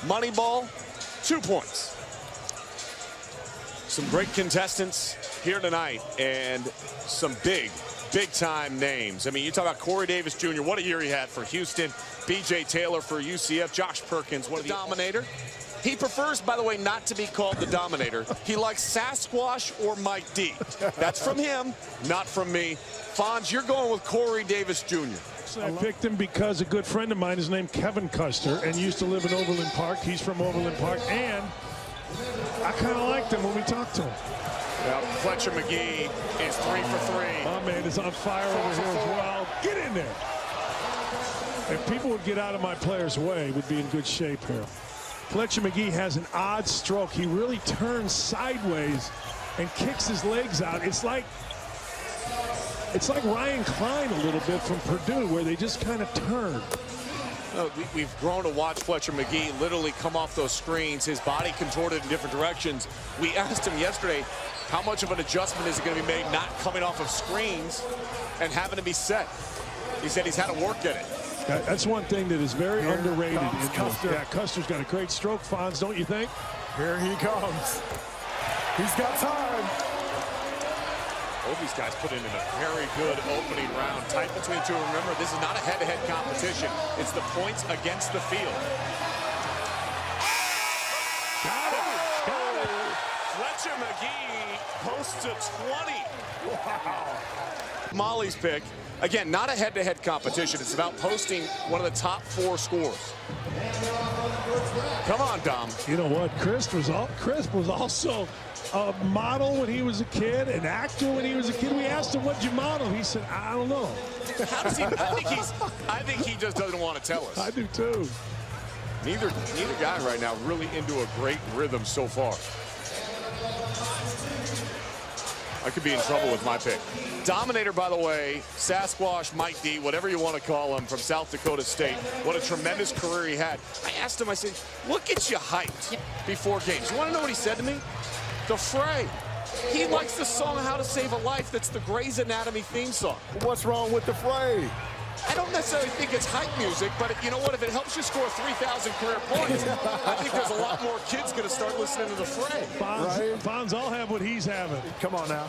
Moneyball, 2 points. Some great contestants here tonight and some big-time names. I mean, you talk about Corey Davis Jr., what a year he had for Houston. B.J. Taylor for UCF. Josh Perkins, what a dominator. He prefers, by the way, not to be called the Dominator. He likes Sasquatch or Mike D. That's from him, not from me. Fonz, you're going with Corey Davis Jr. I picked him because a good friend of mine is named Kevin Custer and used to live in Overland Park. He's from Overland Park, and I kind of liked him when we talked to him. Well, Fletcher McGee is 3 for 3. My man is on fire over here as well. Get in there. If people would get out of my player's way, we'd be in good shape here. Fletcher McGee has an odd stroke. He really turns sideways and kicks his legs out. It's like Ryan Klein a little bit from Purdue, where they just kind of turn. We've grown to watch Fletcher McGee literally come off those screens, his body contorted in different directions. We asked him yesterday, how much of an adjustment is it going to be made not coming off of screens and having to be set? He said he's had to work at it. That's one thing that is very underrated. Custer. Yeah, Custer's got a great stroke, Fonz, don't you think? Here he comes. He's got time. Both these guys put in a very good opening round. Tight between two. Remember, this is not a head-to-head competition. It's the points against the field. Got it. Fletcher McGee posts to 20. Wow. Molly's pick. Again, not a head-to-head competition. It's about posting one of the top 4 scores. Come on, Dom. You know what? Chris was also a model when he was a kid, an actor when he was a kid. We asked him, what'd you model? He said, I don't know. How does he? I think he just doesn't want to tell us. I do too. Neither guy right now really into a great rhythm so far. I could be in trouble with my pick. Dominator, by the way, Sasquatch, Mike D, whatever you want to call him, from South Dakota State. What a tremendous career he had. I asked him, I said, what gets you hyped before games? You want to know what he said to me? The Fray. He likes the song How to Save a Life. That's the Grey's Anatomy theme song. What's wrong with the Fray? I don't necessarily think it's hype music, but you know what? If it helps you score 3,000 career points, I think there's a lot more kids going to start listening to the Fray. Fonz, I'll have what he's having. Come on now.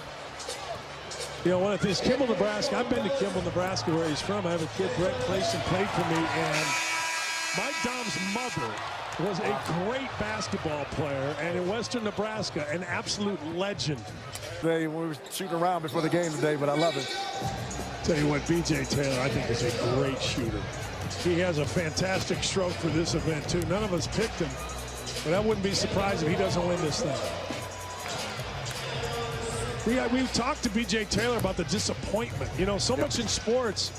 You know, one of these, Kimball, Nebraska. I've been to Kimball, Nebraska, where he's from. I have a kid, Brett Clayson, played for me, and Mike Dom's mother was a great basketball player, and in Western Nebraska, an absolute legend. We were shooting around before the game today, but I love it. Tell you what, B.J. Taylor, I think, is a great shooter. He has a fantastic stroke for this event, too. None of us picked him, but I wouldn't be surprised if he doesn't win this thing. We've talked to B.J. Taylor about the disappointment. You know, so much in sports,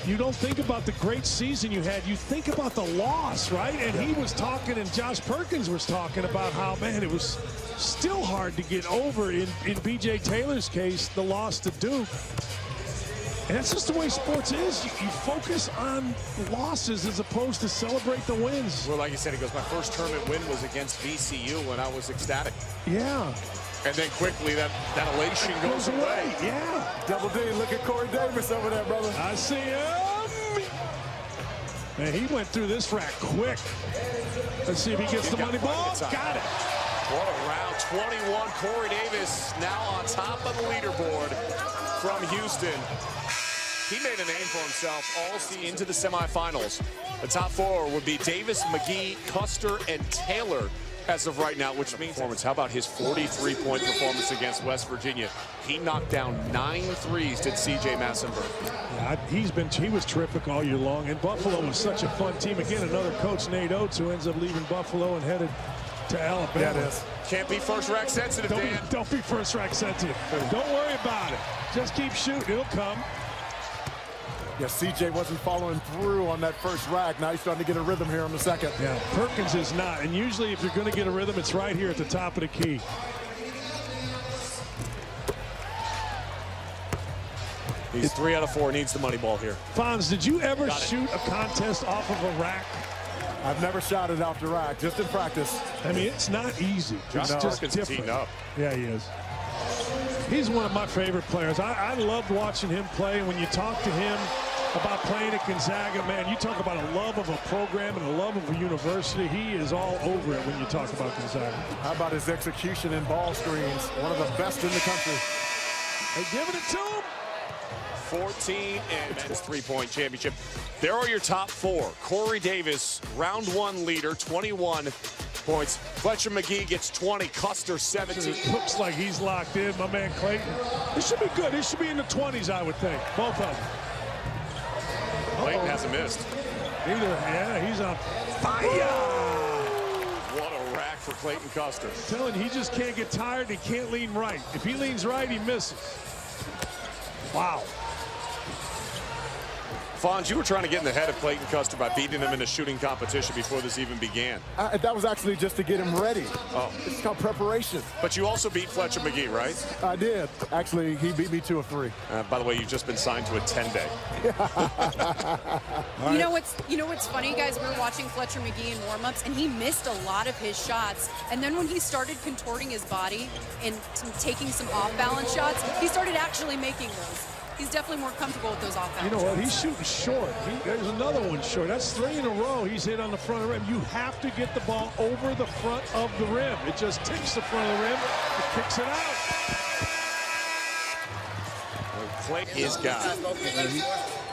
you don't think about the great season you had. You think about the loss, right? And he was talking, and Josh Perkins was talking about how, man, it was still hard to get over, in B.J. Taylor's case, the loss to Duke. And that's just the way sports is. You focus on losses as opposed to celebrate the wins. Well, like you said, he goes, my first tournament win was against VCU when I was ecstatic. Yeah. And then quickly that elation goes away. Yeah. Double D, look at Corey Davis over there, brother. I see him. Man, he went through this rack quick. Let's see if he gets the money ball. Got it. What a round. 21. Corey Davis now on top of the leaderboard from Houston. He made a name for himself all season into the semifinals. The top 4 would be Davis, McGee, Custer, and Taylor as of right now, which means how about his 43-point performance against West Virginia? He knocked down 9 threes, did C.J. Massenberg. Yeah, he was terrific all year long, and Buffalo was such a fun team. Again, another coach, Nate Oates, who ends up leaving Buffalo and headed to Alabama. Yeah, it is. Can't be first rack sensitive, Dan. Don't be first rack sensitive. Don't worry about it. Just keep shooting. It'll come. Yeah, CJ wasn't following through on that first rack. Now he's starting to get a rhythm here on the second. Yeah, Perkins is not. And usually if you're going to get a rhythm, it's right here at the top of the key. He's 3 out of 4, needs the money ball here. Fonz, did you ever shoot a contest off of a rack? I've never shot it off the rack, just in practice. I mean, it's not easy. It's just different. Up. Yeah, he is. He's one of my favorite players. I loved watching him play. And when you talk to him about playing at Gonzaga, man. You talk about a love of a program and a love of a university. He is all over it when you talk about Gonzaga. How about his execution in ball screens? One of the best in the country. They giving it to him. 14 and men's three-point championship. There are your top four. Corey Davis, round one leader, 21 points. Fletcher McGee gets 20, Custer 17. It looks like he's locked in, my man Clayton. This should be good. This should be in the 20s, I would think. Both of them. Clayton hasn't missed. Either, yeah, he's on fire. What a rack for Clayton Custer. I'm telling you, he just can't get tired. He can't lean right. If he leans right, he misses. Wow. Fonz, you were trying to get in the head of Clayton Custer by beating him in a shooting competition before this even began. That was actually just to get him ready. Oh. It's called preparation. But you also beat Fletcher McGee, right? I did. Actually, he beat me to a 3. By the way, you've just been signed to a 10-day. Right. You know what's funny, guys? We were watching Fletcher McGee in warm-ups, and he missed a lot of his shots. And then when he started contorting his body and taking some off-balance shots, he started actually making those. He's definitely more comfortable with those off-balance You know what? shots. He's shooting short. There's another one short. That's 3 in a row he's hit on the front of the rim. You have to get the ball over the front of the rim. It just ticks the front of the rim. It kicks it out. Clay is gone.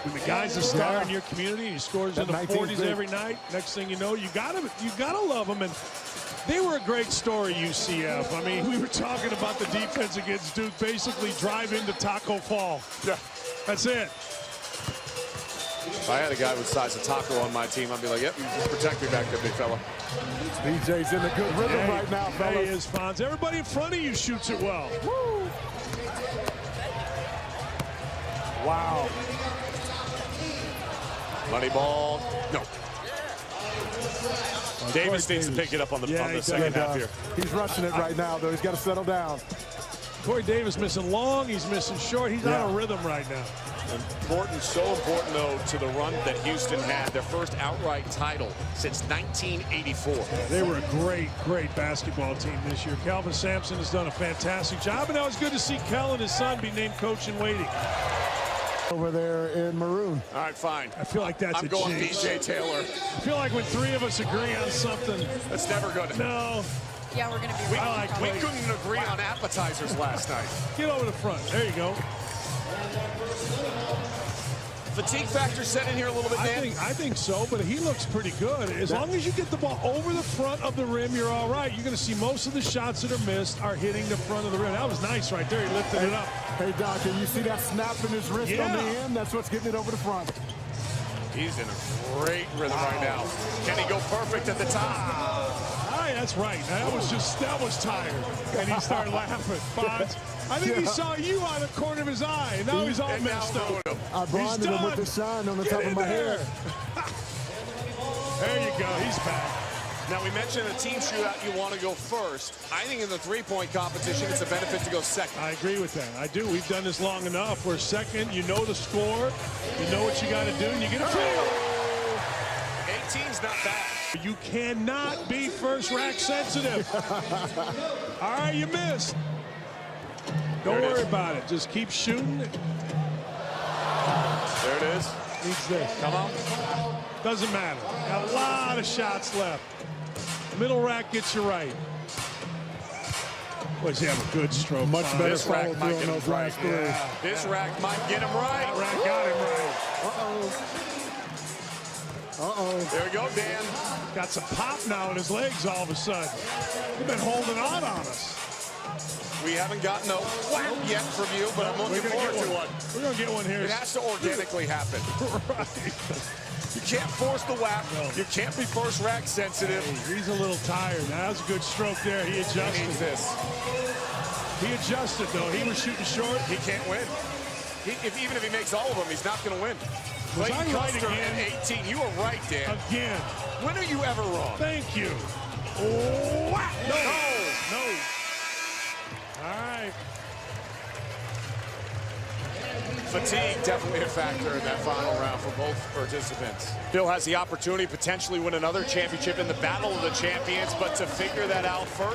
When the guy's a star in your community, he scores in the 40s every night. Next thing you know, you gotta love him. And they were a great story, UCF. I mean, we were talking about the defense against Duke, basically drive into Taco Fall. Yeah. That's it. If I had a guy with the size of Taco on my team, I'd be like, yep, protect me back there, big fella. BJ's in a good rhythm right now, fellas. He is, Fonz. Everybody in front of you shoots it well. Woo. Wow. Money ball. No. Davis needs to pick it up on the second half here. He's rushing it right now, though. He's got to settle down. Corey Davis missing long. He's missing short. He's out of rhythm right now. Important, so important, though, to the run that Houston had, their first outright title since 1984. They were a great, great basketball team this year. Calvin Sampson has done a fantastic job, and now it's good to see Kel and his son be named coach in waiting. Over there in maroon. All right, fine. I feel like that's I'm going BJ Taylor. I feel like when 3 of us agree on something. That's never good. No. Yeah, we're going to be wrong. We couldn't agree on appetizers last night. Get over the front. There you go. Fatigue factor set in here a little bit, Dan? I think so, but he looks pretty good. As long as you get the ball over the front of the rim, you're all right. You're going to see most of the shots that are missed are hitting the front of the rim. That was nice right there. He lifted it up. Hey, Doc, can you see that snap in his wrist on the end? That's what's getting it over the front. He's in a great rhythm right now. Can he go perfect at the top? All right, that's right. That was tired. And he started laughing. Fonz, I think he saw you out of the corner of his eye, and now he's all messed up. I blinded him with the shine on the top of my hair. There you go. He's back. Now, we mentioned in a team shootout you want to go first. I think in the three-point competition, it's a benefit to go second. I agree with that. I do. We've done this long enough. We're second. You know the score. You know what you got to do, and you get a field. 18's not bad. You cannot be first rack sensitive. All right, you missed. Don't worry about it. Just keep shooting. There it is. Needs this. Come on. Doesn't matter. Got a lot of shots left. Middle rack gets you right. Boy, does he have a good stroke. Much better this rack follow might through get on him those right. last 3. Yeah. This rack might get him right. That rack got him right. There we go, Dan. Got some pop now in his legs all of a sudden. He's been holding on us. We haven't gotten a whack yet from you, but I'm looking forward to one. We're going to get one here. It has to organically happen. Right. You can't force the whack. No. You can't be first rack sensitive. Hey, he's a little tired. That was a good stroke there. He adjusted. He needs this. He adjusted, though. He was shooting short. He can't win. Even if he makes all of them, he's not going to win. Clayton Custer at 18. You were right, Dan. Again. When are you ever wrong? Thank you. No. All right. Fatigue definitely a factor in that final round for both participants. Bill has the opportunity to potentially win another championship in the Battle of the Champions, but to figure that out first,